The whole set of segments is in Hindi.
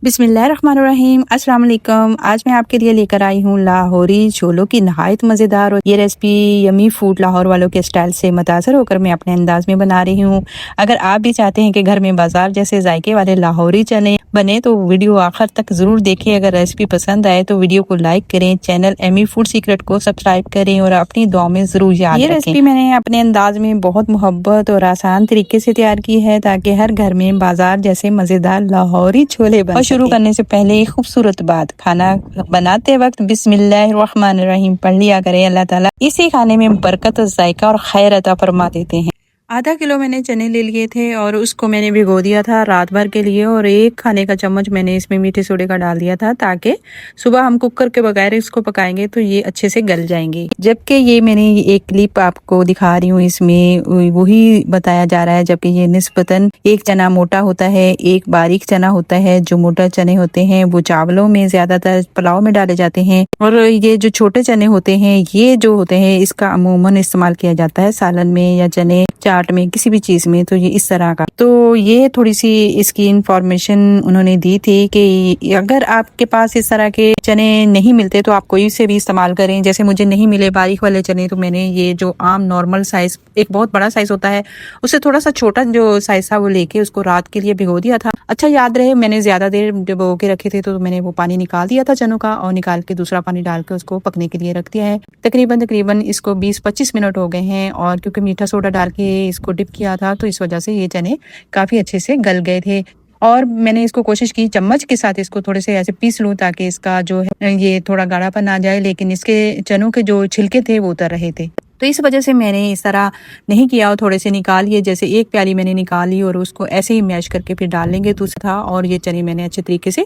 बिस्मिल्लाहिर्रहमानिर्रहीम अस्सलाम वालेकुम। आज मैं आपके लिए लेकर आई हूँ लाहौरी छोलों की नहायत मज़ेदार और ये रेसिपी यमी फूड लाहौर वालों के स्टाइल से मुतासर होकर मैं अपने अंदाज में बना रही हूँ। अगर आप भी चाहते हैं कि घर में बाजार जैसे जायके वाले लाहौरी चने बने तो वीडियो आखिर तक ज़रूर देखें। अगर रेसिपी पसंद आए तो वीडियो को लाइक करें, चैनल एमी फूड सीक्रेट को सब्सक्राइब करें और अपनी दुआ में ज़रूर याद रखें। ये रेसिपी मैंने अपने अंदाज में बहुत मोहब्बत और आसान तरीके से तैयार की है ताकि हर घर में बाजार जैसे मज़ेदार लाहौरी छोले बन। शुरू करने से पहले एक खूबसूरत बात, खाना बनाते वक्त बिस्मिल्लाहिर्रहमानिर्रहीम पढ़ लिया करें। अल्लाह ताला इसी खाने में बरकत, जायका और खैर अता फरमा देते हैं। आधा किलो मैंने चने ले लिए थे और उसको मैंने भिगो दिया था रात भर के लिए और 1 खाने का चम्मच मैंने इसमें मीठे सोडे का डाल दिया था ताकि सुबह हम कुकर के बगैर इसको पकाएंगे तो ये अच्छे से गल जाएंगे। जबकि ये मैंने एक क्लिप आपको दिखा रही हूँ, इसमें वही बताया जा रहा है, जबकि ये निस्बतन एक चना मोटा होता है, एक बारीक चना होता है। जो मोटा चने होते हैं वो चावलों में, ज्यादातर पुलाव में डाले जाते हैं और ये जो छोटे चने होते हैं ये जो होते हैं इसका अमूमन इस्तेमाल किया जाता है सालन में या चने चाट में, किसी भी चीज में। तो ये इस तरह का, तो ये थोड़ी सी इसकी इंफॉर्मेशन उन्होंने दी थी कि अगर आपके पास इस तरह के चने नहीं मिलते तो आप कोई से भी इस्तेमाल करें। जैसे मुझे नहीं मिले बारीक वाले चने तो मैंने ये जो आम नॉर्मल साइज, एक बहुत बड़ा साइज होता है उससे थोड़ा सा छोटा जो साइज था वो लेके उसको रात के लिए भिगो दिया था। अच्छा याद रहे, मैंने ज्यादा देर भिगो के रखे थे तो मैंने वो पानी निकाल दिया था चनों का और निकाल के दूसरा पानी डाल के उसको पकने के लिए रख दिया है। तकरीबन इसको 20-25 मिनट हो गए हैं और क्योंकि मीठा सोडा डाल के इसको डिप किया था तो इस वजह से ये चने काफी अच्छे से गल गए थे। और मैंने इसको कोशिश की चम्मच के साथ इसको थोड़े से ऐसे पीस लूं ताकि इसका जो है ये थोड़ा गाढ़ापन आ जाए, लेकिन इसके चनों के जो छिलके थे वो उतर रहे थे तो इस वजह से मैंने इस तरह नहीं किया और थोड़े से निकाल लिए। जैसे 1 प्याली मैंने निकाली और उसको ऐसे ही मैश करके फिर डाल लेंगे दूसरा। और ये चने मैंने अच्छे तरीके से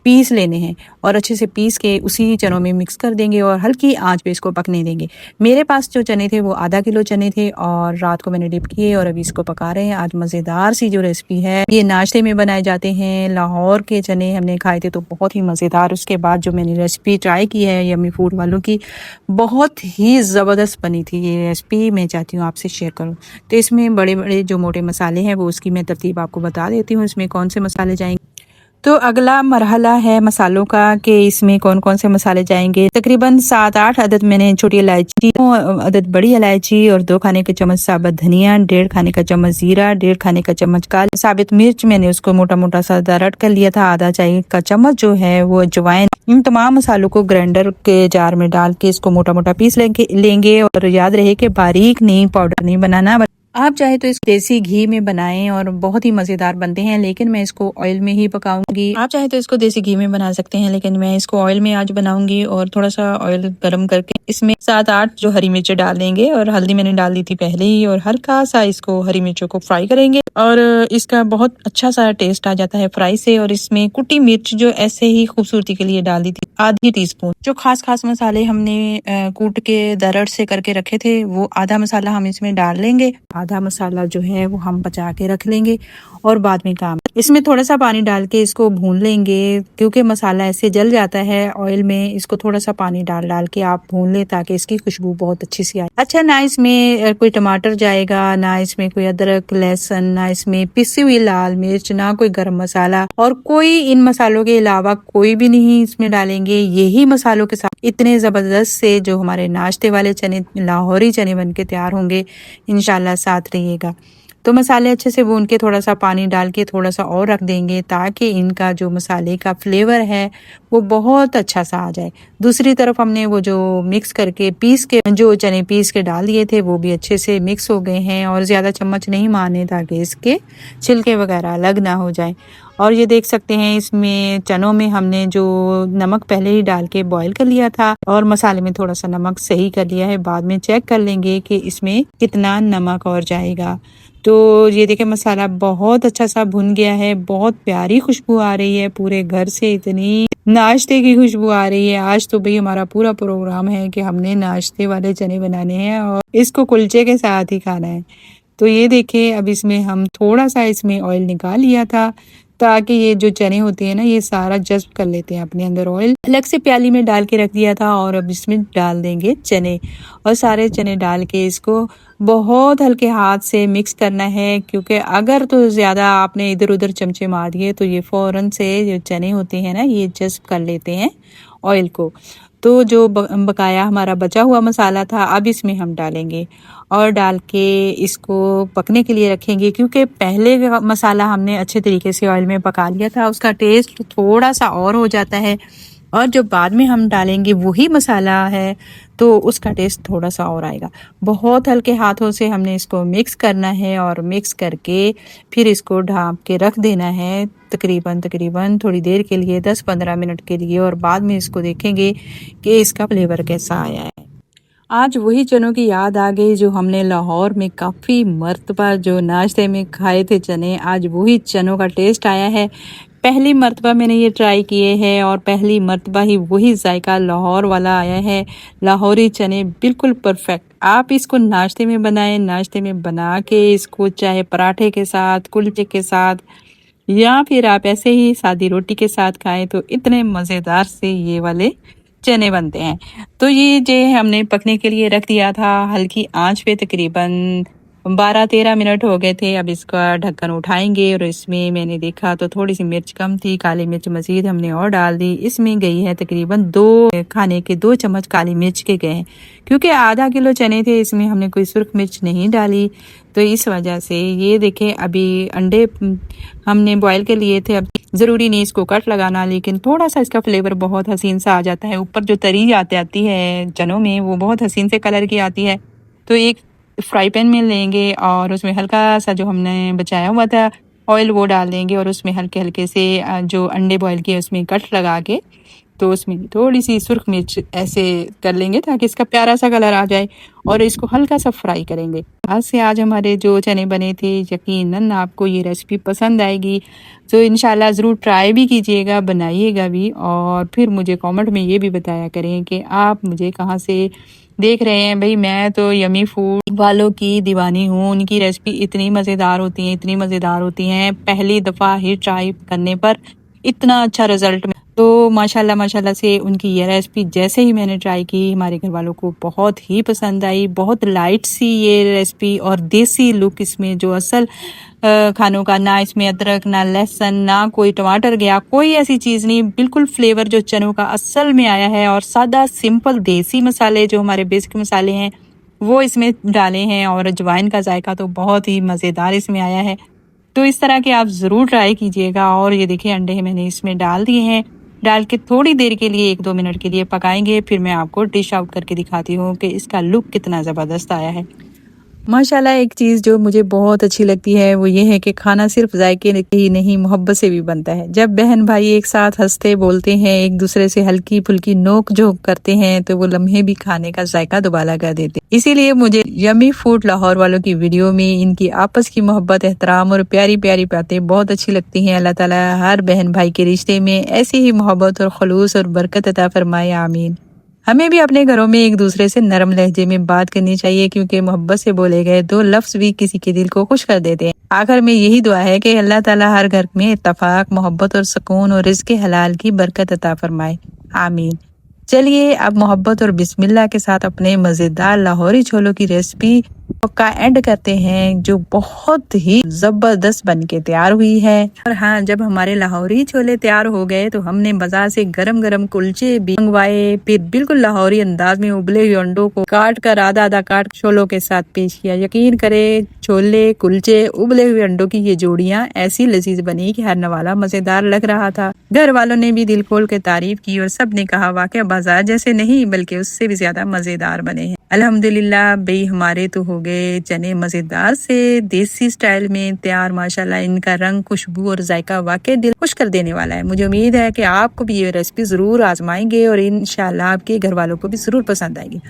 पीस लेने हैं और अच्छे से पीस के उसी चनों में मिक्स कर देंगे और हल्की आंच पे इसको पकने देंगे। मेरे पास जो चने थे वो आधा किलो चने थे और रात को मैंने डिप किए और अभी इसको पका रहे हैं। आज मज़ेदार सी जो रेसिपी है ये नाश्ते में बनाए जाते हैं। लाहौर के चने हमने खाए थे तो बहुत ही मज़ेदार। उसके बाद जो मैंने रेसिपी ट्राई की है यम्मी फूड वालों की, बहुत ही ज़बरदस्त बनी थी ये रेसिपी। मैं चाहती हूँ आपसे शेयर करूँ। तो इसमें बड़े बड़े जो मोटे मसाले हैं वो उसकी मैं तरतीब आपको बता देती हूँ, इसमें कौन से मसाले जाएंगे। तो अगला मरहला है मसालों का कि इसमें कौन कौन से मसाले जाएंगे। तकरीबन 7-8 अदद मैंने छोटी इलायची, 2 अदद बड़ी इलायची और 2 खाने के चम्मच साबुत धनिया, 1.5 खाने का चम्मच जीरा, 1.5 खाने का चम्मच काली साबित मिर्च मैंने उसको मोटा मोटा सा दरट कर लिया था। आधा चाय का चम्मच जो है वो अजवाइन। इन तमाम मसालों को ग्राइंडर के जार में डाल के इसको मोटा मोटा पीस लेंगे और याद रहे कि बारीक नहीं, पाउडर नहीं बनाना। आप चाहे तो इस देसी घी में बनाएं और बहुत ही मज़ेदार बनते हैं, लेकिन मैं इसको ऑयल में ही पकाऊंगी। आप चाहे तो इसको देसी घी में बना सकते हैं लेकिन मैं इसको ऑयल में आज बनाऊंगी। और थोड़ा सा ऑयल गर्म करके इसमें 7-8 जो हरी मिर्चें डाल देंगे और हल्दी मैंने डाल दी थी पहले ही और हल्का सा इसको हरी मिर्चों को फ्राई करेंगे और इसका बहुत अच्छा सा टेस्ट आ जाता है फ्राई से। और इसमें कुटी मिर्च जो ऐसे ही खूबसूरती के लिए डाल दी थी आधी टीस्पून। जो खास मसाले हमने कूट के दरड़ से करके रखे थे वो आधा मसाला हम इसमें डाल लेंगे, आधा मसाला जो है वो हम बचा के रख लेंगे और बाद में काम। इसमें थोड़ा सा पानी डाल के इसको भून लेंगे क्योंकि मसाला ऐसे जल जाता है ऑयल में। इसको थोड़ा सा पानी डाल के आप भून ले ताकि इसकी खुशबू बहुत अच्छी सी आए। अच्छा, ना इसमें कोई टमाटर जाएगा, ना इसमें कोई अदरक लहसुन, ना इसमें पिसी हुई लाल मिर्च, ना कोई गरम मसाला और कोई इन मसालों के अलावा कोई भी नहीं इसमें डालेंगे। यही मसालों के साथ इतने जबरदस्त से जो हमारे नाश्ते वाले चने, लाहौरी चने बन के तैयार होंगे इंशाल्लाह। साथ रहिएगा। तो मसाले अच्छे से भून के थोड़ा सा पानी डाल के थोड़ा सा और रख देंगे ताकि इनका जो मसाले का फ्लेवर है वो बहुत अच्छा सा आ जाए। दूसरी तरफ हमने वो जो मिक्स करके पीस के जो चने पीस के डाल दिए थे वो भी अच्छे से मिक्स हो गए हैं और ज़्यादा चम्मच नहीं मारने ताकि इसके छिलके वगैरह अलग ना हो जाए। और ये देख सकते हैं इसमें चनों में हमने जो नमक पहले ही डाल के बॉईल कर लिया था और मसाले में थोड़ा सा नमक सही कर लिया है। बाद में चेक कर लेंगे कि इसमें कितना नमक और जाएगा। तो ये देखें मसाला बहुत अच्छा सा भुन गया है, बहुत प्यारी खुशबू आ रही है पूरे घर से, इतनी नाश्ते की खुशबू आ रही है। आज तो भाई हमारा पूरा प्रोग्राम है कि हमने नाश्ते वाले चने बनाने हैं और इसको कुलचे के साथ ही खाना है। तो ये देखें अब इसमें हम थोड़ा सा इसमें ऑयल निकाल लिया था ताकि ये जो चने होते हैं ना ये सारा जज़्ब कर लेते हैं अपने अंदर ऑयल। अलग से प्याली में डाल के रख दिया था और अब इसमें डाल देंगे चने और सारे चने डाल के इसको बहुत हल्के हाथ से मिक्स करना है, क्योंकि अगर तो ज़्यादा आपने इधर उधर चमचे मार दिए तो ये फ़ौरन से जो चने होते हैं ना ये जज़्ब कर लेते हैं ऑयल को। तो जो बकाया हमारा बचा हुआ मसाला था अब इसमें हम डालेंगे और डाल के इसको पकने के लिए रखेंगे, क्योंकि पहले का मसाला हमने अच्छे तरीके से ऑयल में पका लिया था, उसका टेस्ट थोड़ा सा और हो जाता है और जो बाद में हम डालेंगे वही मसाला है तो उसका टेस्ट थोड़ा सा और आएगा। बहुत हल्के हाथों से हमने इसको मिक्स करना है और मिक्स करके फिर इसको ढाँप के रख देना है तकरीबन थोड़ी देर के लिए, 10-15 मिनट के लिए, और बाद में इसको देखेंगे कि इसका फ्लेवर कैसा आया है। आज वही चनों की याद आ गई जो हमने लाहौर में काफ़ी मर्तबा जो नाश्ते में खाए थे चने, आज वही चनों का टेस्ट आया है। पहली मर्तबा मैंने ये ट्राई किए हैं और पहली मर्तबा ही वही जायका लाहौर वाला आया है। लाहौरी चने बिल्कुल परफेक्ट। आप इसको नाश्ते में बनाएं, नाश्ते में बना के इसको चाहे पराठे के साथ, कुलचे के साथ या फिर आप ऐसे ही सादी रोटी के साथ खाएं तो इतने मज़ेदार से ये वाले चने बनते हैं। तो ये जो हमने पकने के लिए रख दिया था हल्की आंच पे, तकरीबन 12-13 मिनट हो गए थे। अब इसका ढक्कन उठाएंगे और इसमें मैंने देखा तो थोड़ी सी मिर्च कम थी, काली मिर्च मज़ीद हमने और डाल दी। इसमें गई है तकरीबन 2 खाने के 2 चम्मच काली मिर्च के गए हैं, क्योंकि आधा किलो चने थे, इसमें हमने कोई सुर्ख मिर्च नहीं डाली। तो इस वजह से ये देखें अभी अंडे हमने बॉयल के लिए थे, अब ज़रूरी नहीं इसको कट लगाना, लेकिन थोड़ा सा इसका फ्लेवर बहुत हसीन सा आ जाता है। ऊपर जो तरी आती है चनों में वो बहुत हसीन से कलर की आती है। तो एक फ्राई पैन में लेंगे और उसमें हल्का सा जो हमने बचाया हुआ था ऑयल वो डाल देंगे और उसमें हल्के हल्के से जो अंडे बॉयल किए उसमें कट लगा के तो उसमें थोड़ी सी सुर्ख मिर्च ऐसे कर लेंगे ताकि इसका प्यारा सा कलर आ जाए और इसको हल्का सा फ्राई करेंगे। आज से आज हमारे जो चने बने थे, यकीनन आपको ये रेसिपी पसंद आएगी। तो इंशाल्लाह ज़रूर ट्राई भी कीजिएगा, बनाइएगा भी और फिर मुझे कमेंट में ये भी बताया करें कि आप मुझे कहाँ से देख रहे हैं। भाई मैं तो यमी फूड वालों की दीवानी हूँ, उनकी रेसिपी इतनी मज़ेदार होती हैं, इतनी मज़ेदार होती हैं। पहली दफ़ा ही ट्राई करने पर इतना अच्छा रिज़ल्ट तो माशाल्लाह से उनकी ये रेसिपी जैसे ही मैंने ट्राई की हमारे घर वालों को बहुत ही पसंद आई। बहुत लाइट सी ये रेसिपी और देसी लुक इसमें, जो असल खानों का, ना इसमें अदरक, ना लहसुन, ना कोई टमाटर गया, कोई ऐसी चीज़ नहीं, बिल्कुल फ्लेवर जो चनों का असल में आया है। और सादा सिंपल देसी मसाले जो हमारे बेसिक मसाले हैं वो इसमें डाले हैं और अजवाइन का जायका तो बहुत ही मज़ेदार इसमें आया है। तो इस तरह के आप ज़रूर ट्राई कीजिएगा। और ये देखिए अंडे मैंने इसमें डाल दिए हैं, डाल के थोड़ी देर के लिए 1-2 मिनट के लिए पकाएंगे। फिर मैं आपको डिश आउट करके दिखाती हूँ कि इसका लुक कितना ज़बरदस्त आया है। माशाल्लाह एक चीज़ जो मुझे बहुत अच्छी लगती है वो ये है कि खाना सिर्फ जायके ही नहीं मोहब्बत से भी बनता है। जब बहन भाई एक साथ हंसते बोलते हैं, एक दूसरे से हल्की फुल्की नोक झोंक करते हैं तो वो लम्हे भी खाने का जायका दुबाला कर देते हैं। इसीलिए मुझे यमी फूड लाहौर वालों की वीडियो में इनकी आपस की मोहब्बत, एहतराम और प्यारी प्यारी बातें बहुत अच्छी लगती हैं। अल्लाह ताला हर बहन भाई के रिश्ते में ऐसी ही मोहब्बत और खलूस और बरकत अता फरमाए, आमीन। हमें भी अपने घरों में एक दूसरे से नरम लहजे में बात करनी चाहिए, क्योंकि मोहब्बत से बोले गए 2 लफ्ज भी किसी के दिल को खुश कर देते हैं। आखिर में यही दुआ है कि अल्लाह ताला हर घर में इत्तफाक, मोहब्बत और सुकून और रिज़्क़ हलाल की बरकत अता फरमाए, आमीन। चलिए अब मोहब्बत और बिस्मिल्लाह के साथ अपने मज़ेदार लाहौरी छोलों की रेसिपी का एंड करते हैं, जो बहुत ही जबरदस्त बन के तैयार हुई है। और हाँ, जब हमारे लाहौरी छोले तैयार हो गए तो हमने बाजार से गरम गरम कुलचे भी मंगवाए। फिर बिल्कुल लाहौरी अंदाज में उबले हुए अंडों को काट कर आधा आधा काट छोलों के साथ पेश किया। यकीन करे छोले, कुलचे, उबले हुए अंडों की ये जोड़ियाँ ऐसी लजीज बनी कि हर नवाला मजेदार लग रहा था। घर वालों ने भी दिल खोल के तारीफ की और सब ने कहा वाकई बाजार जैसे नहीं बल्कि उससे भी ज्यादा मजेदार बने हैं। अल्हम्दुलिल्लाह भाई, हमारे तो हो गए चने मजेदार से देसी स्टाइल में तैयार। माशाल्लाह इनका रंग, खुशबू और जायका वाकई दिल खुश कर देने वाला है। मुझे उम्मीद है कि आपको भी ये रेसिपी जरूर आजमाएंगे और इंशाल्लाह आपके घर वालों को भी जरूर पसंद आएगी।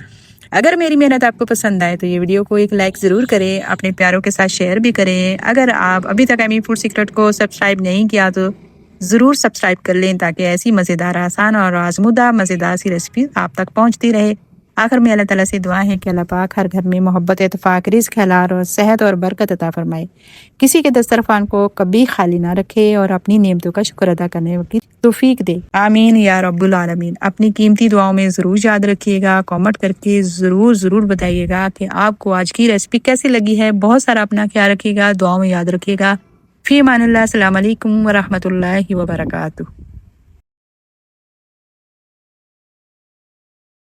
अगर मेरी मेहनत आपको पसंद आए तो ये वीडियो को एक लाइक ज़रूर करें, अपने प्यारों के साथ शेयर भी करें। अगर आप अभी तक यमी फूड सीक्रेट को सब्सक्राइब नहीं किया तो ज़रूर सब्सक्राइब कर लें, ताकि ऐसी मज़ेदार, आसान और आजमुदा मज़ेदार सी रेसिपी आप तक पहुंचती रहे। आखिर में अल्लाह ताला से दुआ है कि अल्लाह पाक हर घर में मोहब्बत, इत्तेफाक, रिज़्क हलाल और सेहत और बरकत अता फरमाए। किसी के दस्तरखान को कभी खाली ना रखे और अपनी नेमतों का शुक्र अदा करने की तौफीक दे। आमीन या रब्बुल आलमीन। अपनी कीमती दुआओं में ज़रूर याद रखिएगा। कमेंट करके ज़रूर बताइएगा कि आपको आज की रेसिपी कैसी लगी है। बहुत सारा अपना ख्याल रखिएगा, दुआओं में याद रखिएगा। फ़ी अमानिल्लाह। अस्सलाम वालेकुम व रहमतुल्लाहि व बरकातुहू।